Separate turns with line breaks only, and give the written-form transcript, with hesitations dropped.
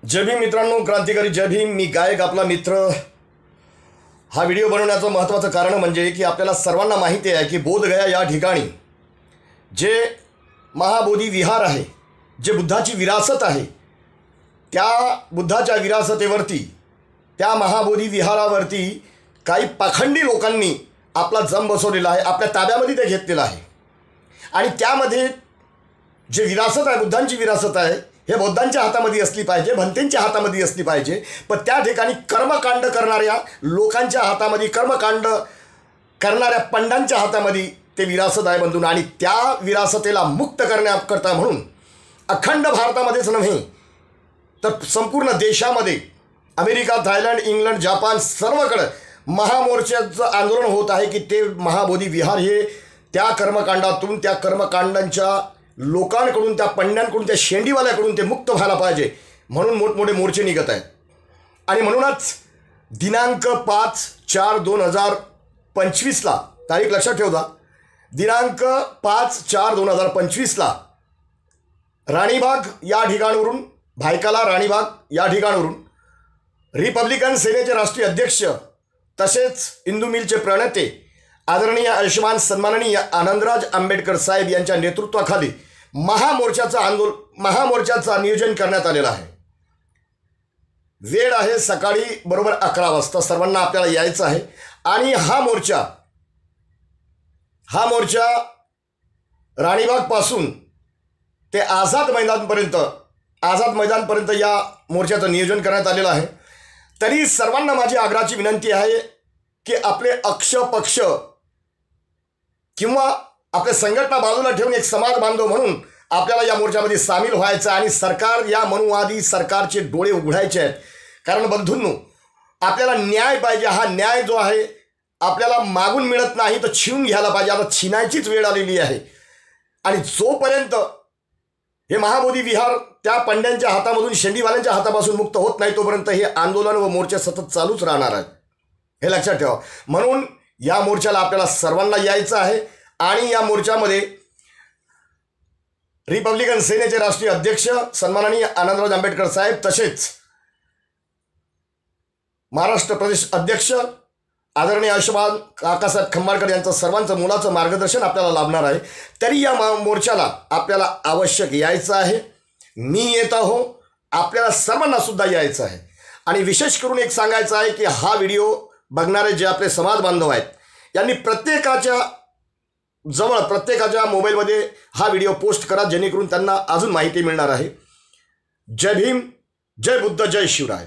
जय भीम मित्रांनो, क्रांतिकारी जय भीम. मी गायक आपला मित्र. हा व्हिडिओ बनवण्याचं महत्त्वाचं कारण म्हणजे की आपल्याला सर्वांना माहिती आहे की बोधगया या ठिकाणी जे महाबोधी विहार आहे, जे बुद्धाची विरासत आहे, त्या बुद्धाच्या विरासतेवरती, त्या महाबोधी विहारावरती काही पाखंडी लोकांनी आपला जम बसवलेला आहे, आपल्या ताब्यामध्ये ते घेतलेलं आहे. आणि त्यामध्ये जे विरासत आहे, बुद्धांची विरासत आहे, हे बौद्धांच्या हातामध्ये असली पाहिजे, भंतेंच्या हातामध्ये असली पाहिजे. पण त्या ठिकाणी कर्मकांड करणाऱ्या लोकांच्या हातामध्ये, कर्मकांड करणाऱ्या पंडांच्या हातामध्ये ते विरासत आहे बंधून. आणि त्या विरासतेला मुक्त करण्याकरता म्हणून अखंड भारतामध्येच नव्हे तर संपूर्ण देशामध्ये, अमेरिका, थायलंड, इंग्लंड, जापान सर्वकडे महामोर्चाचं आंदोलन होत आहे की ते महाबोधी विहार हे त्या कर्मकांडातून, त्या कर्मकांडांच्या लोकांकडून, त्या पंड्यांकडून, त्या शेंडीवाल्याकडून ते मुक्त व्हायला पाहिजे. म्हणून मोठमोठे मोर्चे निघत आहेत. आणि म्हणूनच दिनांक 5/4/2025 तारीख लक्षात ठेवता, दिनांक 5/4/2025 राणीबाग या ठिकाणावरून, भायकाला राणीबाग या ठिकाणावरून रिपब्लिकन सेनेचे राष्ट्रीय अध्यक्ष तसेच इंदू मिलचे प्रणेते आदरणीय आयुष्यमान सन्माननीय आनंदराज आंबेडकर साहेब यांच्या नेतृत्वाखाली महामोर्चाचं नियोजन करण्यात आलेलं आहे. वेळ आहे सकाळी बरोबर 11 वाजता. सर्वांना आपल्याला यायचं आहे. आणि हा मोर्चा राणीबागपासून ते आझाद मैदानपर्यंत या मोर्चाचं नियोजन करण्यात आलेलं आहे. तरी सर्वांना माझी आग्रहाची विनंती आहे की आपले पक्ष किंवा आपल्या संघटना बाजूला ठेवून एक समाज बांधव म्हणून आपल्याला या मोर्चामध्ये सामील व्हायचं आणि सरकार, या मनुवादी सरकारचे डोळे उघडायचे आहेत. कारण बंधूंनो, आपल्याला न्याय पाहिजे. हा न्याय जो आहे आपल्याला मागून मिळत नाही तर छीनून घ्यायला पाहिजे. आता छीनायचीच वेळ आलेली आहे. आणि जोपर्यंत हे महाबोधी विहार त्या पंड्यांच्या हातामधून, शेंडीवाल्यांच्या हातापासून मुक्त होत नाही तोपर्यंत हे आंदोलन व मोर्चे सतत चालूच राहणार आहेत. हे लक्षात ठेवा. म्हणून या मोर्चाला आपल्याला सर्वांना यायचं आहे. आणि या मोर्चामध्ये रिपब्लिकन सेनेचे राष्ट्रीय अध्यक्ष सन्माननीय आनंदराज आंबेडकर साहेब तसेच महाराष्ट्र प्रदेश अध्यक्ष आदरणीय आयुष्यमान काकासाहेब खंबाळकर यांचं सर्वांचं मोलाचं मार्गदर्शन आपल्याला लाभणार आहे. तरी या मोर्चाला आपल्याला आवश्यक यायचं आहे. मी येत आहो, आपल्याला सर्वांना सुद्धा यायचं आहे. आणि विशेष करून एक सांगायचं आहे की हा व्हिडिओ बघणारे जे आपले समाज बांधव आहेत यांनी प्रत्येकाच्या मोबाईलमध्ये हा व्हिडिओ पोस्ट करा, जेणेकरून त्यांना अजून माहिती मिळणार आहे. जय भीम, जय बुद्ध, जय शिवराय.